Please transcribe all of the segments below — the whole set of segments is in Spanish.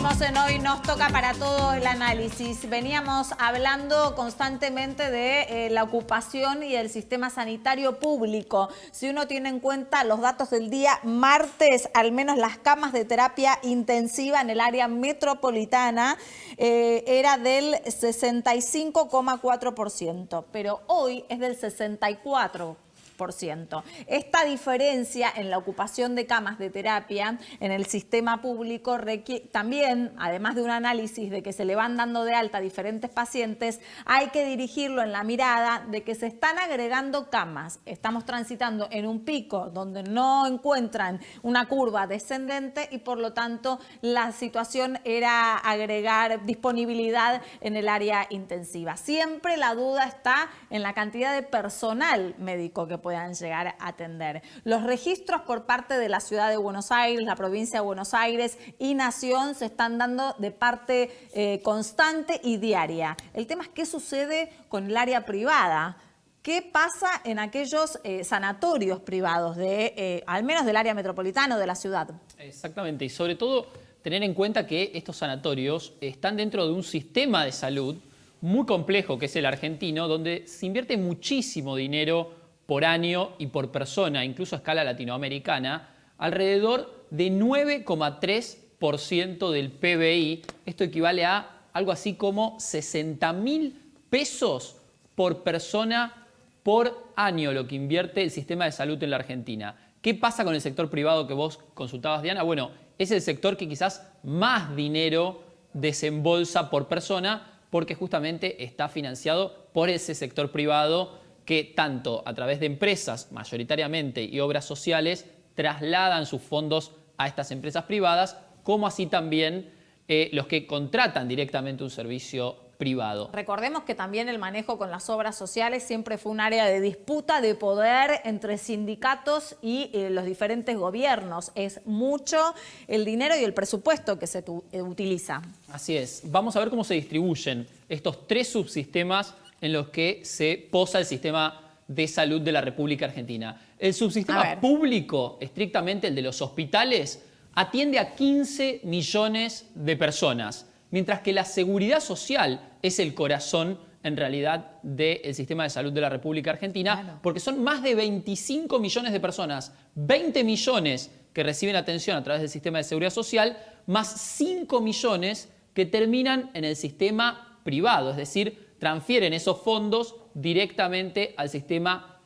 Seguimos en Hoy Nos Toca para todo el análisis. Veníamos hablando constantemente de la ocupación y el sistema sanitario público. Si uno tiene en cuenta los datos del día martes, al menos las camas de terapia intensiva en el área metropolitana era del 65,4%, pero hoy es del 64%. Esta diferencia en la ocupación de camas de terapia en el sistema público también, además de un análisis de que se le van dando de alta a diferentes pacientes, hay que dirigirlo en la mirada de que se están agregando camas. Estamos transitando en un pico donde no encuentran una curva descendente y por lo tanto la situación era agregar disponibilidad en el área intensiva. Siempre la duda está en la cantidad de personal médico que puedan llegar a atender. Los registros por parte de la Ciudad de Buenos Aires, la provincia de Buenos Aires y Nación se están dando de parte constante y diaria. El tema es qué sucede con el área privada. ¿Qué pasa en aquellos sanatorios privados, al menos del área metropolitana o de la ciudad? Exactamente, y sobre todo tener en cuenta que estos sanatorios están dentro de un sistema de salud muy complejo que es el argentino, donde se invierte muchísimo dinero por año y por persona, incluso a escala latinoamericana, alrededor de 9,3% del PBI. Esto equivale a algo así como 60.000 pesos por persona por año, lo que invierte el sistema de salud en la Argentina. ¿Qué pasa con el sector privado que vos consultabas, Diana? Bueno, es el sector que quizás más dinero desembolsa por persona porque justamente está financiado por ese sector privado que tanto a través de empresas mayoritariamente y obras sociales trasladan sus fondos a estas empresas privadas, como así también los que contratan directamente un servicio privado. Recordemos que también el manejo con las obras sociales siempre fue un área de disputa de poder entre sindicatos y los diferentes gobiernos. Es mucho el dinero y el presupuesto que se utiliza. Así es. Vamos a ver cómo se distribuyen estos tres subsistemas en los que se posa el sistema de salud de la República Argentina. El subsistema público, estrictamente el de los hospitales, atiende a 15 millones de personas, mientras que la seguridad social es el corazón, en realidad, del sistema de salud de la República Argentina, porque son más de 25 millones de personas, 20 millones que reciben atención a través del sistema de seguridad social, más 5 millones que terminan en el sistema privado, es decir, transfieren esos fondos directamente al sistema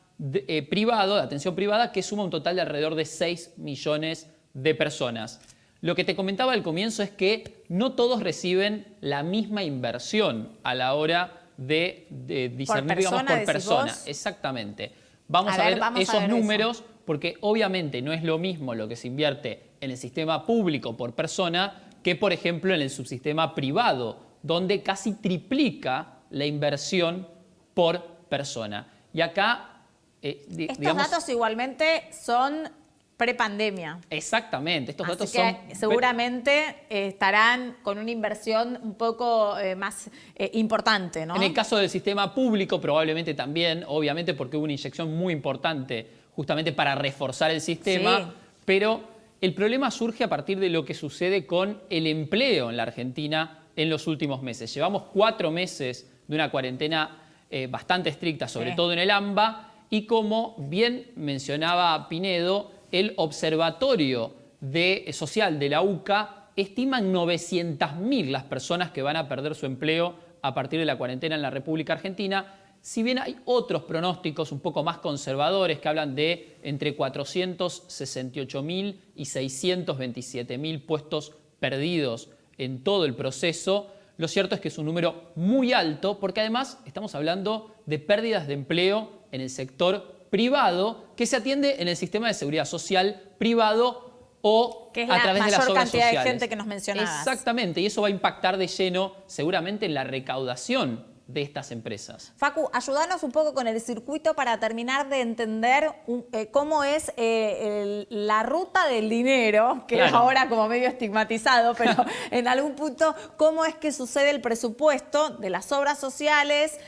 privado, de atención privada, que suma un total de alrededor de 6 millones de personas. Lo que te comentaba al comienzo es que no todos reciben la misma inversión a la hora de discernir, digamos, por persona. Exactamente. Vamos a ver esos números, porque obviamente no es lo mismo lo que se invierte en el sistema público por persona que, por ejemplo, en el subsistema privado, donde casi triplica la inversión por persona. Y acá, estos datos igualmente son prepandemia. Exactamente, estos datos son... son... seguramente estarán con una inversión un poco más importante, ¿no? En el caso del sistema público probablemente también, obviamente porque hubo una inyección muy importante justamente para reforzar el sistema, pero el problema surge a partir de lo que sucede con el empleo en la Argentina en los últimos meses. Llevamos 4 meses de una cuarentena bastante estricta, sobre todo en el AMBA, y como bien mencionaba Pinedo, el Observatorio Social de la UCA estima en 900.000 las personas que van a perder su empleo a partir de la cuarentena en la República Argentina, si bien hay otros pronósticos un poco más conservadores que hablan de entre 468.000 y 627.000 puestos perdidos en todo el proceso. Lo cierto es que es un número muy alto porque además estamos hablando de pérdidas de empleo en el sector privado que se atiende en el sistema de seguridad social privado o que es a través de las obras sociales. La mayor cantidad de gente que nos mencionabas. Exactamente, y eso va a impactar de lleno seguramente en la recaudación de estas empresas. Facu, ayúdanos un poco con el circuito para terminar de entender cómo es la ruta del dinero, que es ahora como medio estigmatizado, pero en algún punto, cómo es que sucede el presupuesto de las obras sociales,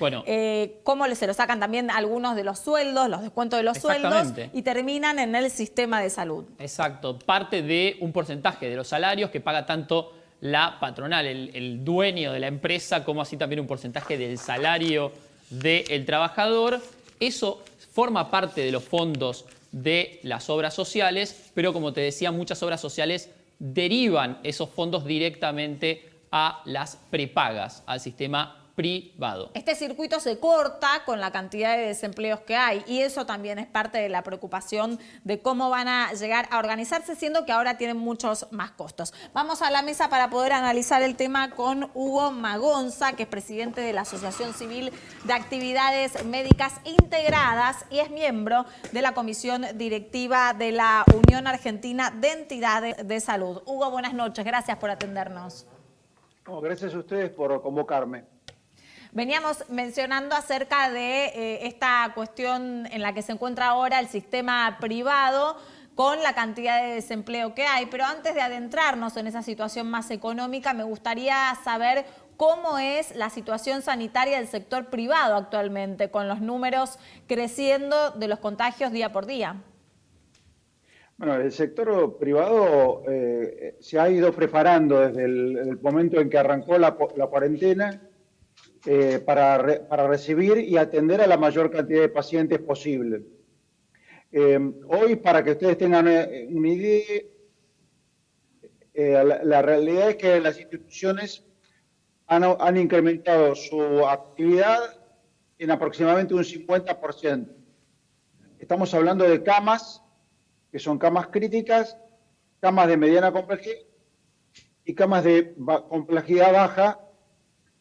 cómo se lo sacan también algunos de los sueldos, los descuentos de los sueldos, y terminan en el sistema de salud. Exacto, parte de un porcentaje de los salarios que paga tanto la patronal, el dueño de la empresa, como así también un porcentaje del salario del trabajador. Eso forma parte de los fondos de las obras sociales, pero como te decía, muchas obras sociales derivan esos fondos directamente a las prepagas, al sistema privado. Este circuito se corta con la cantidad de desempleos que hay y eso también es parte de la preocupación de cómo van a llegar a organizarse, siendo que ahora tienen muchos más costos. Vamos a la mesa para poder analizar el tema con Hugo Magonza, que es presidente de la Asociación Civil de Actividades Médicas Integradas y es miembro de la Comisión Directiva de la Unión Argentina de Entidades de Salud. Hugo, buenas noches. Gracias por atendernos. No, gracias a ustedes por convocarme. Veníamos mencionando acerca de esta cuestión en la que se encuentra ahora el sistema privado con la cantidad de desempleo que hay, pero antes de adentrarnos en esa situación más económica, me gustaría saber cómo es la situación sanitaria del sector privado actualmente, con los números creciendo de los contagios día por día. Bueno, el sector privado se ha ido preparando desde el momento en que arrancó la cuarentena para recibir y atender a la mayor cantidad de pacientes posible. Hoy, para que ustedes tengan una idea, la realidad es que las instituciones han incrementado su actividad en aproximadamente un 50%. Estamos hablando de camas, que son camas críticas, camas de mediana complejidad y camas de complejidad baja,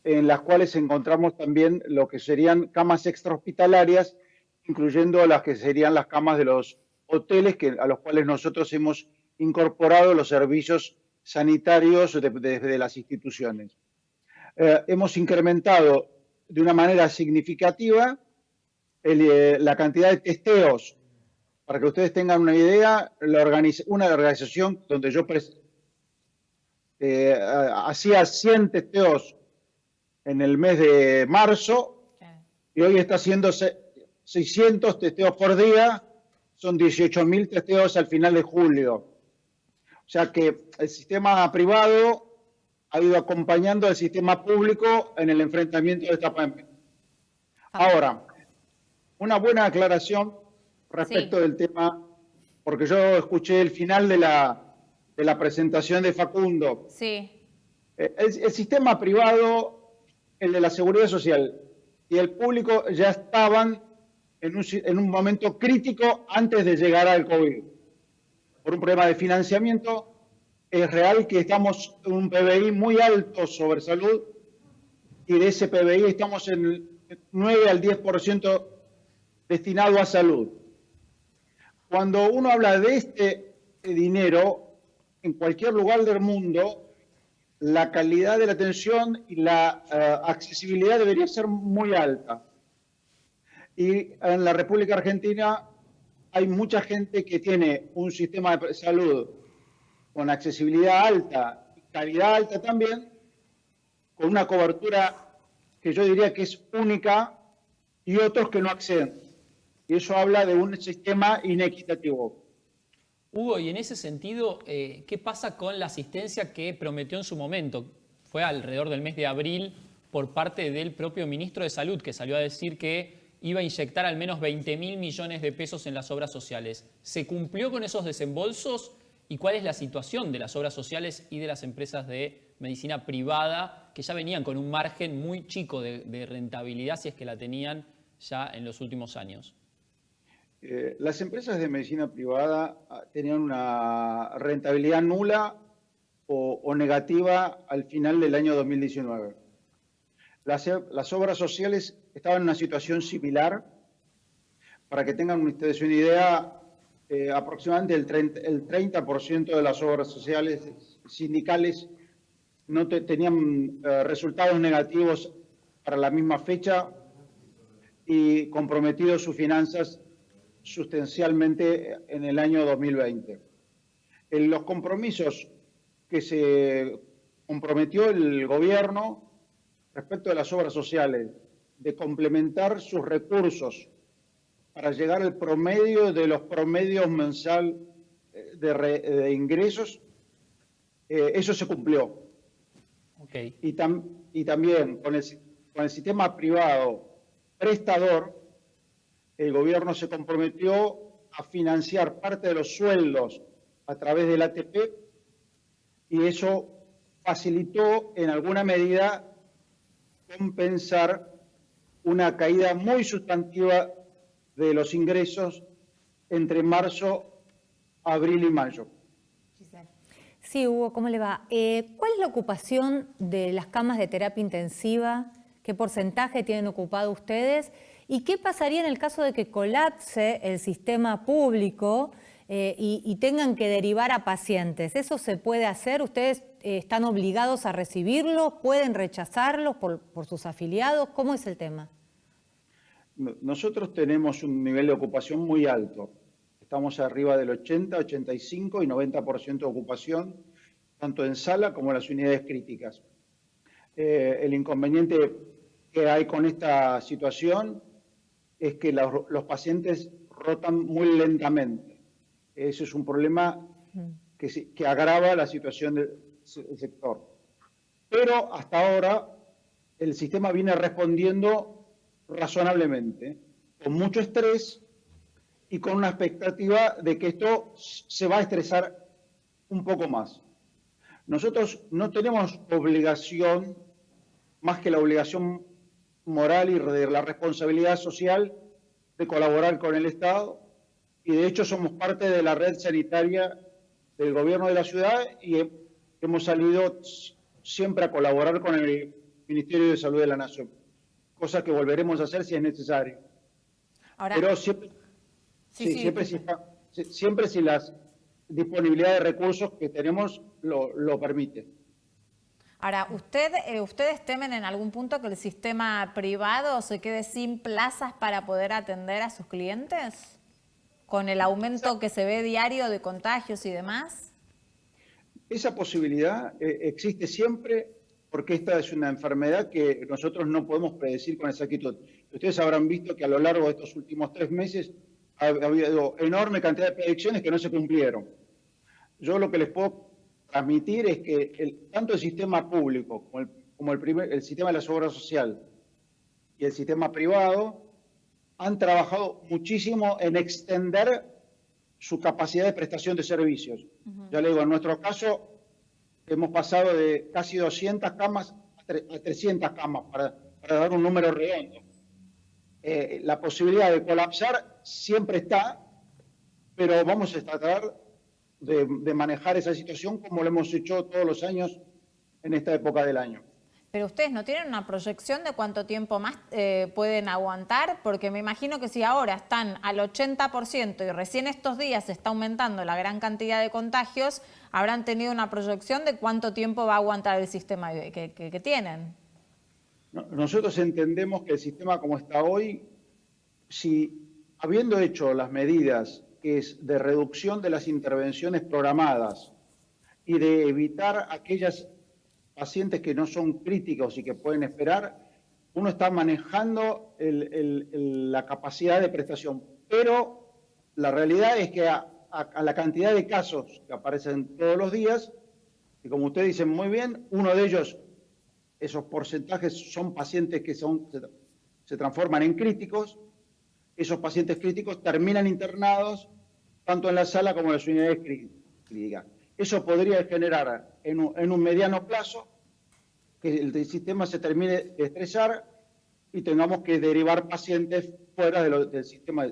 en las cuales encontramos también lo que serían camas extrahospitalarias, incluyendo las que serían las camas de los hoteles a los cuales nosotros hemos incorporado los servicios sanitarios desde las instituciones. Hemos incrementado de una manera significativa la cantidad de testeos. Para que ustedes tengan una idea, una organización donde yo hacía 100 testeos en el mes de marzo y hoy está haciendo 600 testeos por día, son 18.000 testeos al final de julio. O sea que el sistema privado ha ido acompañando al sistema público en el enfrentamiento de esta pandemia. Ahora, una buena aclaración respecto del tema, porque yo escuché el final de la presentación de Facundo. Sí. El sistema privado, el de la seguridad social y el público ya estaban en un momento crítico antes de llegar al COVID. Por un problema de financiamiento, es real que estamos en un PBI muy alto sobre salud y de ese PBI estamos en el 9 al 10% destinado a salud. Cuando uno habla de este dinero, en cualquier lugar del mundo, la calidad de la atención y la accesibilidad debería ser muy alta. Y en la República Argentina hay mucha gente que tiene un sistema de salud con accesibilidad alta y calidad alta también, con una cobertura que yo diría que es única y otros que no acceden. Y eso habla de un sistema inequitativo. Hugo, y en ese sentido, ¿qué pasa con la asistencia que prometió en su momento? Fue alrededor del mes de abril por parte del propio ministro de Salud, que salió a decir que iba a inyectar al menos 20.000 millones de pesos en las obras sociales. ¿Se cumplió con esos desembolsos? ¿Y cuál es la situación de las obras sociales y de las empresas de medicina privada que ya venían con un margen muy chico de rentabilidad, si es que la tenían ya en los últimos años? Las empresas de medicina privada tenían una rentabilidad nula o negativa al final del año 2019. Las obras sociales estaban en una situación similar. Para que tengan ustedes una idea, aproximadamente el 30% de las obras sociales sindicales no tenían resultados negativos para la misma fecha y comprometido sus finanzas sustancialmente en el año 2020. En los compromisos que se comprometió el gobierno respecto de las obras sociales, de complementar sus recursos para llegar al promedio de los promedios mensual de ingresos, eso se cumplió. Okay. Y también con el sistema privado prestador, el gobierno se comprometió a financiar parte de los sueldos a través del ATP y eso facilitó en alguna medida compensar una caída muy sustantiva de los ingresos entre marzo, abril y mayo. Sí, Hugo, ¿cómo le va? ¿Cuál es la ocupación de las camas de terapia intensiva? ¿Qué porcentaje tienen ocupado ustedes? ¿Y qué pasaría en el caso de que colapse el sistema público y tengan que derivar a pacientes? ¿Eso se puede hacer? ¿Ustedes están obligados a recibirlos? ¿Pueden rechazarlos por sus afiliados? ¿Cómo es el tema? Nosotros tenemos un nivel de ocupación muy alto. Estamos arriba del 80, 85 y 90% de ocupación, tanto en sala como en las unidades críticas. El inconveniente que hay con esta situación es que los pacientes rotan muy lentamente. Ese es un problema que agrava la situación del sector. Pero hasta ahora el sistema viene respondiendo razonablemente, con mucho estrés y con una expectativa de que esto se va a estresar un poco más. Nosotros no tenemos obligación, más que la obligación moral y de la responsabilidad social de colaborar con el Estado, y de hecho somos parte de la red sanitaria del gobierno de la ciudad y hemos salido siempre a colaborar con el Ministerio de Salud de la Nación, cosa que volveremos a hacer si es necesario. Ahora, pero siempre si las disponibilidad de recursos que tenemos lo permite. Ahora, ¿ustedes temen en algún punto que el sistema privado se quede sin plazas para poder atender a sus clientes? ¿Con el aumento que se ve diario de contagios y demás? Esa posibilidad existe siempre porque esta es una enfermedad que nosotros no podemos predecir con exactitud. Ustedes habrán visto que a lo largo de estos últimos 3 meses ha habido enorme cantidad de predicciones que no se cumplieron. Yo lo que les puedo transmitir es que tanto el sistema público como el sistema de la seguridad social y el sistema privado han trabajado muchísimo en extender su capacidad de prestación de servicios. Ya le digo, en nuestro caso hemos pasado de casi 200 camas a 300 camas, para dar un número redondo. La posibilidad de colapsar siempre está, pero vamos a tratar de manejar esa situación como lo hemos hecho todos los años en esta época del año. Pero ustedes no tienen una proyección de cuánto tiempo más pueden aguantar, porque me imagino que si ahora están al 80% y recién estos días se está aumentando la gran cantidad de contagios, habrán tenido una proyección de cuánto tiempo va a aguantar el sistema que tienen. Nosotros entendemos que el sistema como está hoy, si habiendo hecho las medidas que es de reducción de las intervenciones programadas y de evitar aquellas pacientes que no son críticos y que pueden esperar, uno está manejando la capacidad de prestación. Pero la realidad es que a la cantidad de casos que aparecen todos los días, y como ustedes dicen muy bien, uno de ellos, esos porcentajes son pacientes que se transforman en críticos. Esos pacientes críticos terminan internados tanto en la sala como en las unidades críticas. Eso podría generar en un mediano plazo que el sistema se termine de estresar y tengamos que derivar pacientes fuera del sistema.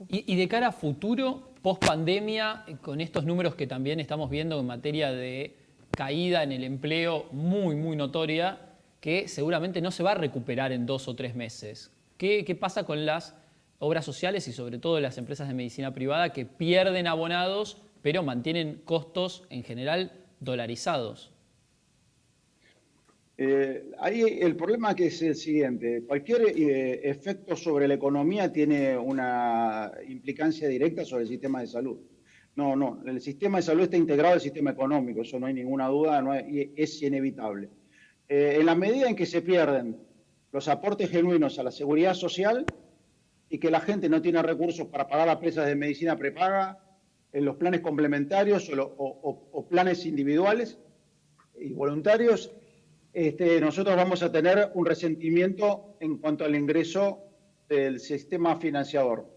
Y de cara a futuro, post pandemia, con estos números que también estamos viendo en materia de caída en el empleo muy, muy notoria, que seguramente no se va a recuperar en 2 o 3 meses. ¿Qué pasa con las obras sociales y sobre todo las empresas de medicina privada que pierden abonados pero mantienen costos en general dolarizados? Ahí el problema que es el siguiente: cualquier efecto sobre la economía tiene una implicancia directa sobre el sistema de salud. No, el sistema de salud está integrado al sistema económico, eso no hay ninguna duda, es inevitable. En la medida en que se pierden los aportes genuinos a la seguridad social y que la gente no tiene recursos para pagar las presas de medicina prepaga, en los planes complementarios o planes individuales, y voluntarios, nosotros vamos a tener un resentimiento en cuanto al ingreso del sistema financiador.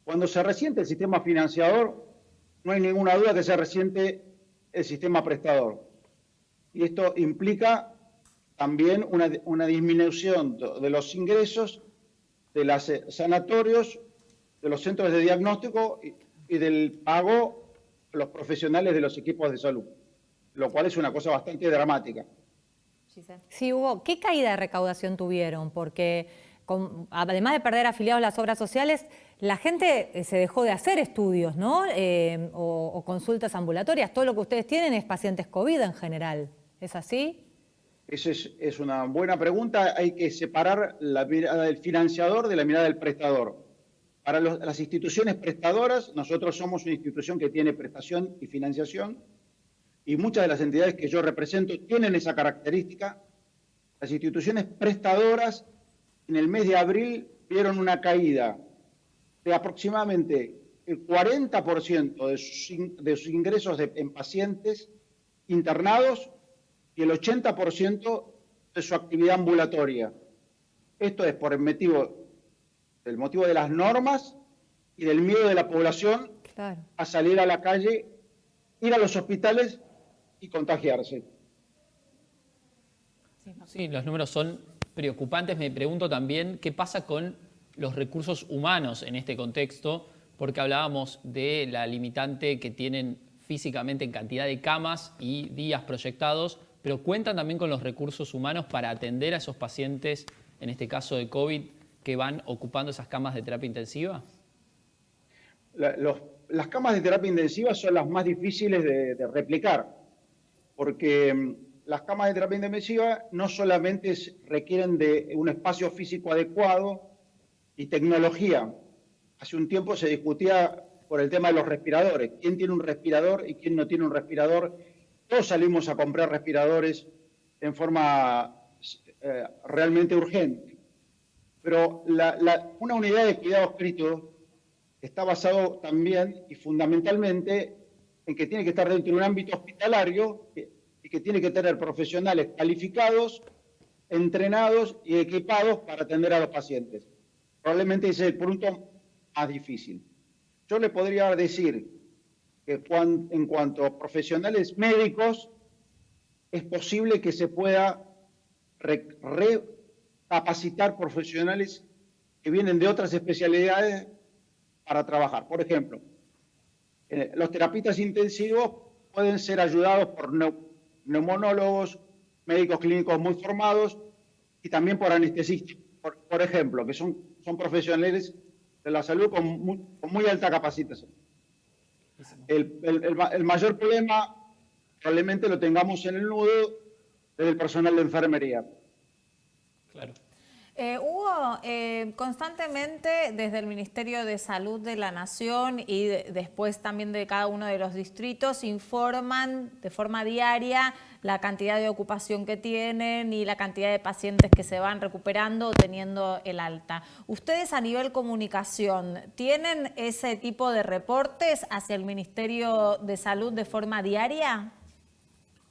Cuando se resiente el sistema financiador, no hay ninguna duda que se resiente el sistema prestador. Y esto implica también una disminución de los ingresos de los sanatorios, de los centros de diagnóstico y del pago a los profesionales de los equipos de salud, lo cual es una cosa bastante dramática. Sí, Hugo, ¿qué caída de recaudación tuvieron? Porque además de perder afiliados a las obras sociales, la gente se dejó de hacer estudios, ¿no? O consultas ambulatorias. Todo lo que ustedes tienen es pacientes COVID en general. ¿Es así? Esa es una buena pregunta. Hay que separar la mirada del financiador de la mirada del prestador. Para las instituciones prestadoras, nosotros somos una institución que tiene prestación y financiación, y muchas de las entidades que yo represento tienen esa característica. Las instituciones prestadoras en el mes de abril vieron una caída de aproximadamente el 40% de sus ingresos en pacientes internados y el 80% de su actividad ambulatoria. Esto es por el motivo de las normas y del miedo de la población a salir a la calle, ir a los hospitales y contagiarse. Sí, los números son preocupantes. Me pregunto también qué pasa con los recursos humanos en este contexto, porque hablábamos de la limitante que tienen físicamente en cantidad de camas y días proyectados, pero cuentan también con los recursos humanos para atender a esos pacientes, en este caso de COVID, que van ocupando esas camas de terapia intensiva. Las camas de terapia intensiva son las más difíciles de replicar, porque las camas de terapia intensiva no solamente requieren de un espacio físico adecuado y tecnología. Hace un tiempo se discutía por el tema de los respiradores. ¿Quién tiene un respirador y quién no tiene un respirador? Todos salimos a comprar respiradores en forma realmente urgente. Pero una unidad de cuidados críticos está basado también y fundamentalmente en que tiene que estar dentro de un ámbito hospitalario y que tiene que tener profesionales calificados, entrenados y equipados para atender a los pacientes. Probablemente ese es el punto más difícil. Yo le podría decir que en cuanto a profesionales médicos, es posible que se pueda recapacitar profesionales que vienen de otras especialidades para trabajar. Por ejemplo, los terapistas intensivos pueden ser ayudados por neumonólogos, médicos clínicos muy formados y también por anestesistas, por ejemplo, que son profesionales de la salud con muy alta capacitación. El mayor problema probablemente lo tengamos en el nudo del personal de enfermería. Claro. Hugo, constantemente desde el Ministerio de Salud de la Nación y después también de cada uno de los distritos informan de forma diaria la cantidad de ocupación que tienen y la cantidad de pacientes que se van recuperando o teniendo el alta. ¿Ustedes a nivel comunicación tienen ese tipo de reportes hacia el Ministerio de Salud de forma diaria?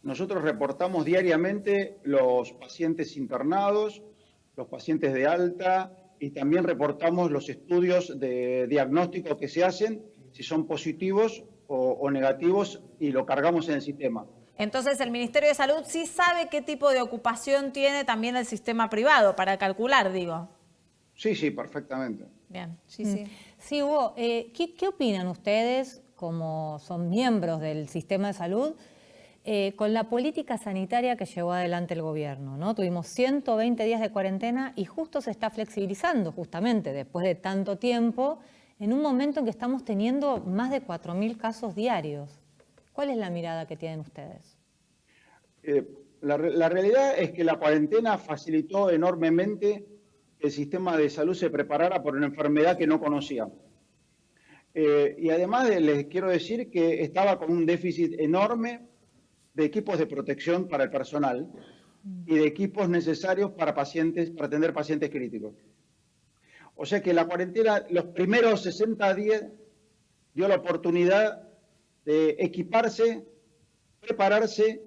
Nosotros reportamos diariamente los pacientes internados, los pacientes de alta y también reportamos los estudios de diagnóstico que se hacen, si son positivos o negativos, y lo cargamos en el sistema. Entonces el Ministerio de Salud sí sabe qué tipo de ocupación tiene también el sistema privado, para calcular, digo. Sí, perfectamente. Bien, sí. Sí, Hugo, ¿qué opinan ustedes, como son miembros del sistema de salud, con la política sanitaria que llevó adelante el gobierno, ¿no? Tuvimos 120 días de cuarentena y justo se está flexibilizando, justamente después de tanto tiempo, en un momento en que estamos teniendo más de 4.000 casos diarios. ¿Cuál es la mirada que tienen ustedes? La realidad es que la cuarentena facilitó enormemente que el sistema de salud se preparara por una enfermedad que no conocía. Y además les quiero decir que estaba con un déficit enorme de equipos de protección para el personal y de equipos necesarios para atender pacientes críticos. O sea que la cuarentena, los primeros 60 días, dio la oportunidad de equiparse, prepararse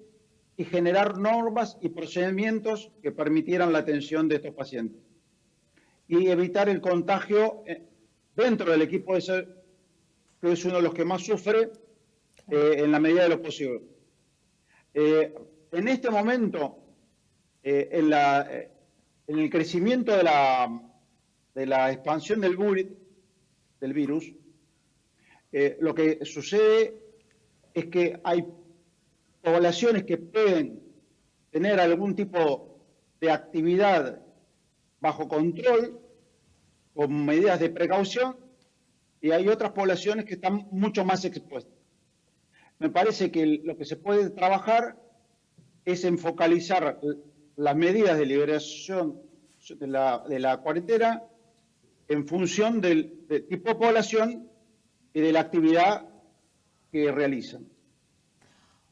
y generar normas y procedimientos que permitieran la atención de estos pacientes y evitar el contagio dentro del equipo de salud, que es uno de los que más sufre en la medida de lo posible. En este momento, en el crecimiento de la expansión del virus, lo que sucede es que hay poblaciones que pueden tener algún tipo de actividad bajo control, con medidas de precaución, y hay otras poblaciones que están mucho más expuestas. Me parece que lo que se puede trabajar es en focalizar las medidas de liberación de la cuarentena en función del tipo de población y de la actividad que realizan.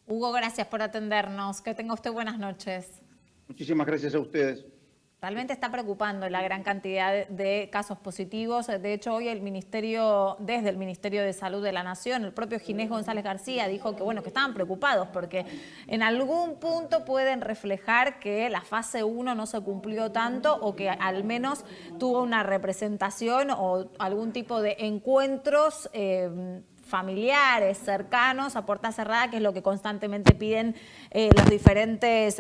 Hugo, gracias por atendernos. Que tenga usted buenas noches. Muchísimas gracias a ustedes. Realmente está preocupando la gran cantidad de casos positivos. De hecho, hoy desde el Ministerio de Salud de la Nación, el propio Ginés González García dijo que, que estaban preocupados porque en algún punto pueden reflejar que la fase 1 no se cumplió tanto o que al menos tuvo una representación o algún tipo de encuentros familiares, cercanos, a puerta cerrada, que es lo que constantemente piden las diferentes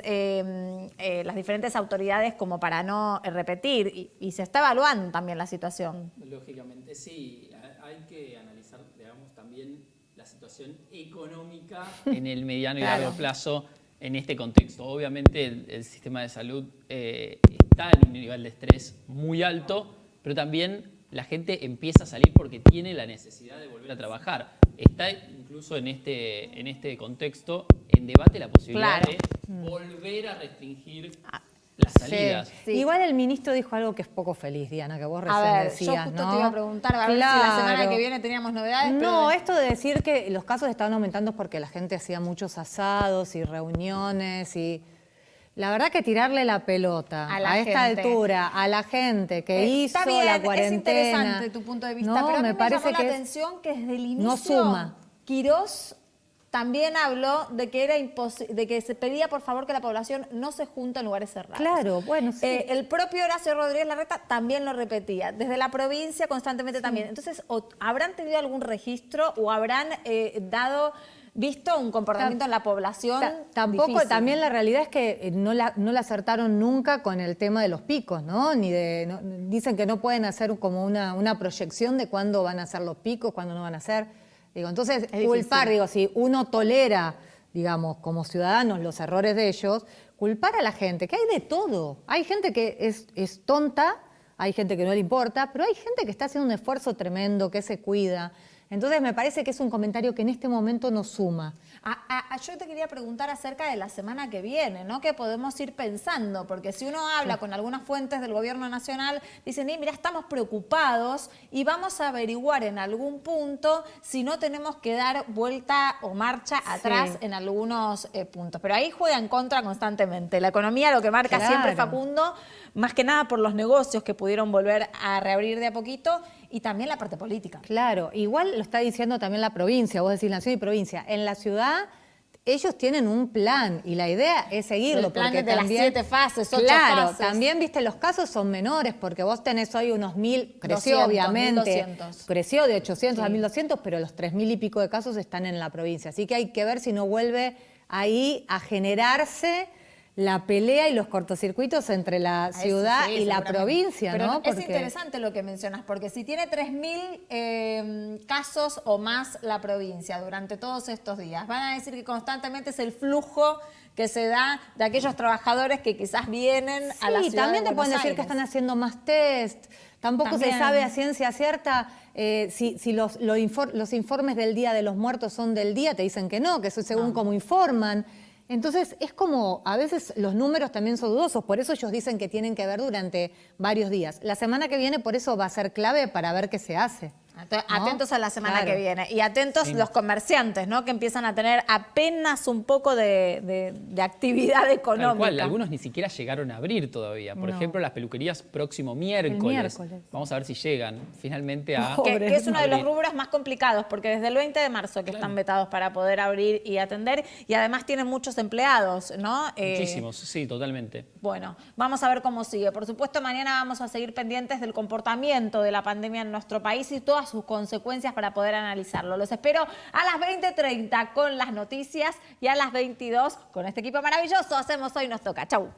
autoridades como para no repetir. Y se está evaluando también la situación. Lógicamente, sí. Hay que analizar, digamos, también la situación económica en el mediano y largo plazo en este contexto. Obviamente el sistema de salud está en un nivel de estrés muy alto, pero también la gente empieza a salir porque tiene la necesidad de volver a trabajar. Está incluso en este contexto en debate la posibilidad de volver a restringir las salidas. Sí. Igual el ministro dijo algo que es poco feliz, Diana, que vos recién decías, yo justo ¿no? te iba a preguntar, a ver si la semana que viene teníamos novedades. No, esto de decir que los casos estaban aumentando es porque la gente hacía muchos asados y reuniones y... La verdad que tirarle la pelota a esta altura a la gente que hizo la cuarentena... Es interesante tu punto de vista, no, pero a mí me parece llamó que la atención que desde el inicio no suma. Quirós también habló de que de que se pedía por favor que la población no se junte en lugares cerrados. Claro, bueno, sí. El propio Horacio Rodríguez Larreta también lo repetía, desde la provincia constantemente también. Entonces, ¿habrán tenido algún registro o habrán visto un comportamiento en la población tampoco, difícil? también la realidad es que no la acertaron nunca con el tema de los picos, ¿no? Dicen que no pueden hacer como una proyección de cuándo van a ser los picos, cuándo no van a ser. Digo, entonces, culpar, si uno tolera, digamos, como ciudadanos los errores de ellos, culpar a la gente, que hay de todo. Hay gente que es tonta, hay gente que no le importa, pero hay gente que está haciendo un esfuerzo tremendo, que se cuida. Entonces me parece que es un comentario que en este momento nos suma. Yo te quería preguntar acerca de la semana que viene, ¿no? ¿Qué podemos ir pensando? Porque si uno habla con algunas fuentes del gobierno nacional, dicen, mira, estamos preocupados y vamos a averiguar en algún punto si no tenemos que dar vuelta o marcha atrás en algunos puntos. Pero ahí juega en contra constantemente. La economía lo que marca siempre, Facundo, más que nada por los negocios que pudieron volver a reabrir de a poquito, y también la parte política. Claro, igual lo está diciendo también la provincia, vos decís nación y provincia. En la ciudad ellos tienen un plan y la idea es seguirlo. El plan porque de también, las 7 fases, 8 claro, fases. También, viste, los casos son menores porque vos tenés hoy unos 1.000, creció 200, obviamente, 1.200. Creció de 800 a 1.200, pero los 3.000 y pico de casos están en la provincia. Así que hay que ver si no vuelve ahí a generarse la pelea y los cortocircuitos entre la ciudad y la provincia, pero ¿no? Es interesante lo que mencionas, porque si tiene 3.000 casos o más la provincia durante todos estos días, van a decir que constantemente es el flujo que se da de aquellos trabajadores que quizás vienen a la ciudad. Sí, también de te pueden Buenos decir Aires. que están haciendo más test. Tampoco se sabe a ciencia cierta si los informes del Día de los Muertos son del día, te dicen que no, que eso es según cómo informan. Entonces, es como, a veces los números también son dudosos, por eso ellos dicen que tienen que ver durante varios días. La semana que viene, por eso va a ser clave para ver qué se hace. Atentos a la semana Claro. que viene. Y atentos los comerciantes, ¿no? Que empiezan a tener apenas un poco de actividad económica. Tal cual, algunos ni siquiera llegaron a abrir todavía. Por ejemplo, las peluquerías próximo miércoles. Vamos a ver si llegan finalmente a... Que es uno de los abrir. rubros más complicados, porque desde el 20 de marzo que están vetados para poder abrir y atender, y además tienen muchos empleados, ¿no? Muchísimos, sí, totalmente. Bueno, vamos a ver cómo sigue. Por supuesto, mañana vamos a seguir pendientes del comportamiento de la pandemia en nuestro país y todas sus consecuencias para poder analizarlo. Los espero a las 20:30 con las noticias y a las 22 con este equipo maravilloso. Hacemos Hoy Nos Toca. Chau.